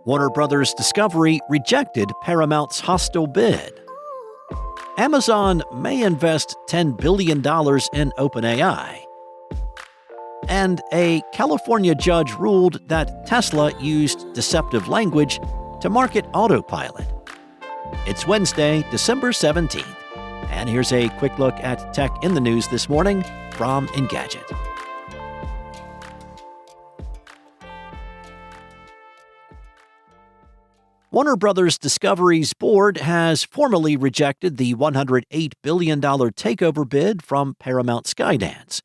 Warner Brothers Discovery rejected Paramount's hostile bid. Amazon may invest $10 billion in OpenAI. And a California judge ruled that Tesla used deceptive language to market autopilot. It's Wednesday, December 17th, and here's a quick look at tech in the news this morning from Engadget. Warner Brothers Discovery's board has formally rejected the $108 billion takeover bid from Paramount Skydance.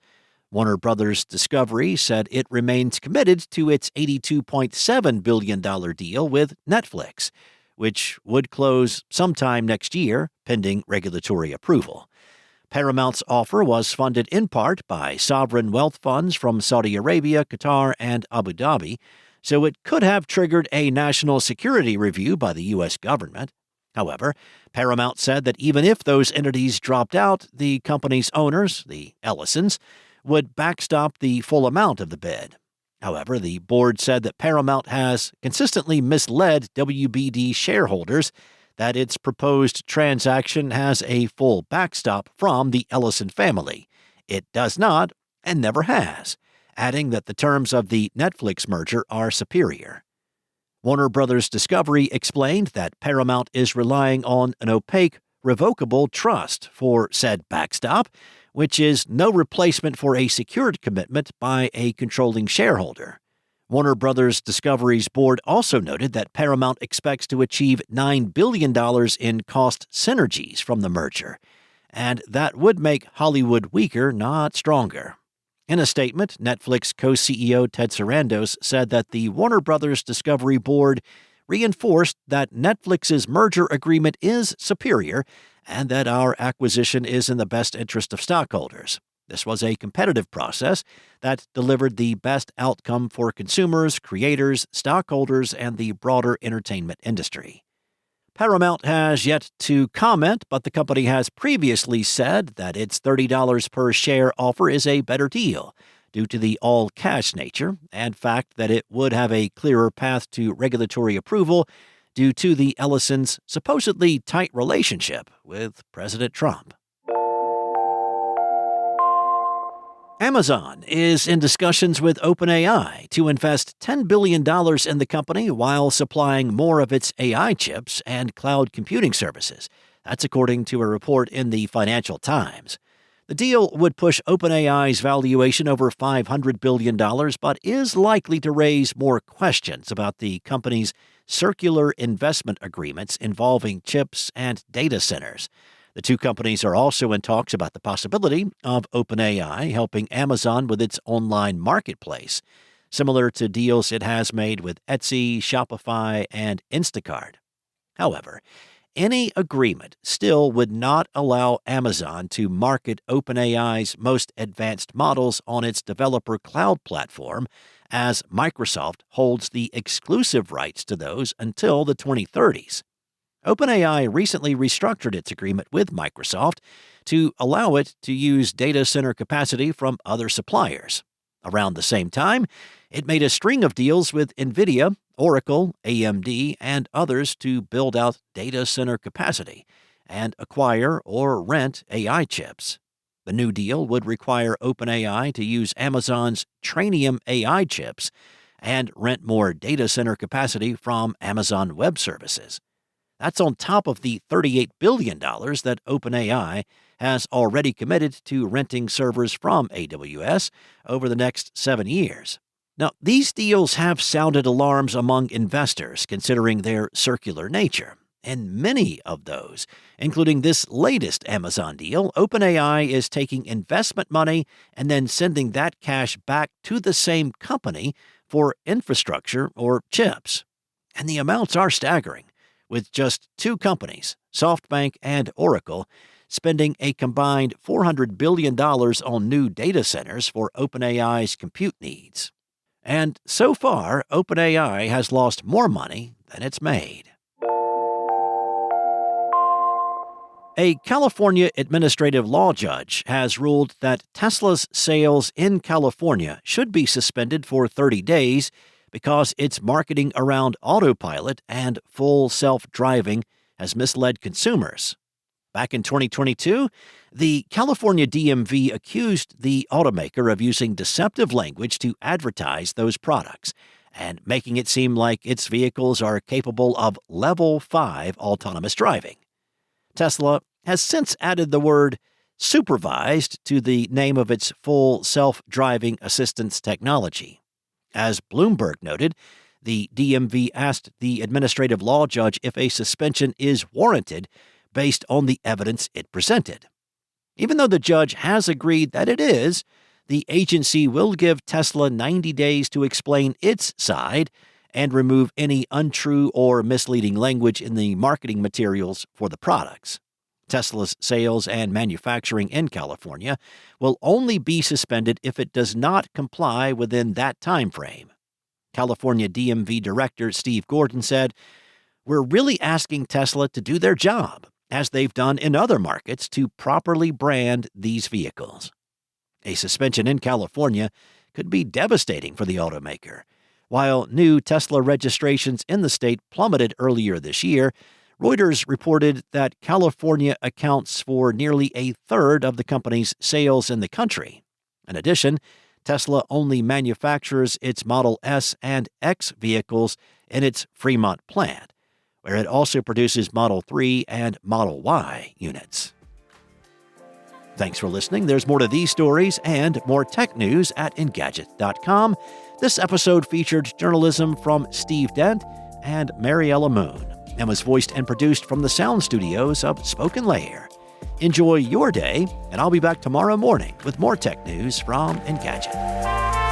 Warner Brothers Discovery said it remains committed to its $82.7 billion deal with Netflix, which would close sometime next year, pending regulatory approval. Paramount's offer was funded in part by sovereign wealth funds from Saudi Arabia, Qatar, and Abu Dhabi, so it could have triggered a national security review by the U.S. government. However, Paramount said that even if those entities dropped out, the company's owners, the Ellisons, would backstop the full amount of the bid. However, the board said that Paramount has consistently misled WBD shareholders that its proposed transaction has a full backstop from the Ellison family. It does not, and never has, adding that the terms of the Netflix merger are superior. Warner Brothers Discovery explained that Paramount is relying on an opaque, revocable trust for said backstop, which is no replacement for a secured commitment by a controlling shareholder. Warner Brothers Discovery's board also noted that Paramount expects to achieve $9 billion in cost synergies from the merger, and that would make Hollywood weaker, not stronger. In a statement, Netflix co-CEO Ted Sarandos said that the Warner Brothers Discovery board reinforced that Netflix's merger agreement is superior and that our acquisition is in the best interest of stockholders. This was a competitive process that delivered the best outcome for consumers, creators, stockholders, and the broader entertainment industry. Paramount has yet to comment, but the company has previously said that its $30 per share offer is a better deal due to the all-cash nature and fact that it would have a clearer path to regulatory approval due to the Ellisons' supposedly tight relationship with President Trump. Amazon is in discussions with OpenAI to invest $10 billion in the company while supplying more of its AI chips and cloud computing services. That's according to a report in the Financial Times. The deal would push OpenAI's valuation over $500 billion, but is likely to raise more questions about the company's circular investment agreements involving chips and data centers. The two companies are also in talks about the possibility of OpenAI helping Amazon with its online marketplace, similar to deals it has made with Etsy, Shopify, and Instacart. However, any agreement still would not allow Amazon to market OpenAI's most advanced models on its developer cloud platform, as Microsoft holds the exclusive rights to those until the 2030s. OpenAI recently restructured its agreement with Microsoft to allow it to use data center capacity from other suppliers. Around the same time, it made a string of deals with NVIDIA, Oracle, AMD, and others to build out data center capacity and acquire or rent AI chips. The new deal would require OpenAI to use Amazon's Trainium AI chips and rent more data center capacity from Amazon Web Services. That's on top of the $38 billion that OpenAI has already committed to renting servers from AWS over the next 7 years. Now, these deals have sounded alarms among investors considering their circular nature. And many of those, including this latest Amazon deal, OpenAI is taking investment money and then sending that cash back to the same company for infrastructure or chips. And the amounts are staggering, with just two companies, SoftBank and Oracle, spending a combined $400 billion on new data centers for OpenAI's compute needs. And so far, OpenAI has lost more money than it's made. A California administrative law judge has ruled that Tesla's sales in California should be suspended for 30 days because its marketing around autopilot and full self-driving has misled consumers. Back in 2022, the California DMV accused the automaker of using deceptive language to advertise those products and making it seem like its vehicles are capable of Level 5 autonomous driving. Tesla has since added the word Supervised to the name of its full self-driving assistance technology. As Bloomberg noted, the DMV asked the administrative law judge if a suspension is warranted based on the evidence it presented. Even though the judge has agreed that it is, the agency will give Tesla 90 days to explain its side and remove any untrue or misleading language in the marketing materials for the products. Tesla's sales and manufacturing in California will only be suspended if it does not comply within that time frame. California DMV Director Steve Gordon said, "We're really asking Tesla to do their job, as they've done in other markets, to properly brand these vehicles." A suspension in California could be devastating for the automaker. While new Tesla registrations in the state plummeted earlier this year, Reuters reported that California accounts for nearly a third of the company's sales in the country. In addition, Tesla only manufactures its Model S and X vehicles in its Fremont plant, where it also produces Model 3 and Model Y units. Thanks for listening. There's more to these stories and more tech news at Engadget.com. This episode featured journalism from Steve Dent and Mariella Moon and was voiced and produced from the sound studios of Spoken Layer. Enjoy your day, and I'll be back tomorrow morning with more tech news from Engadget.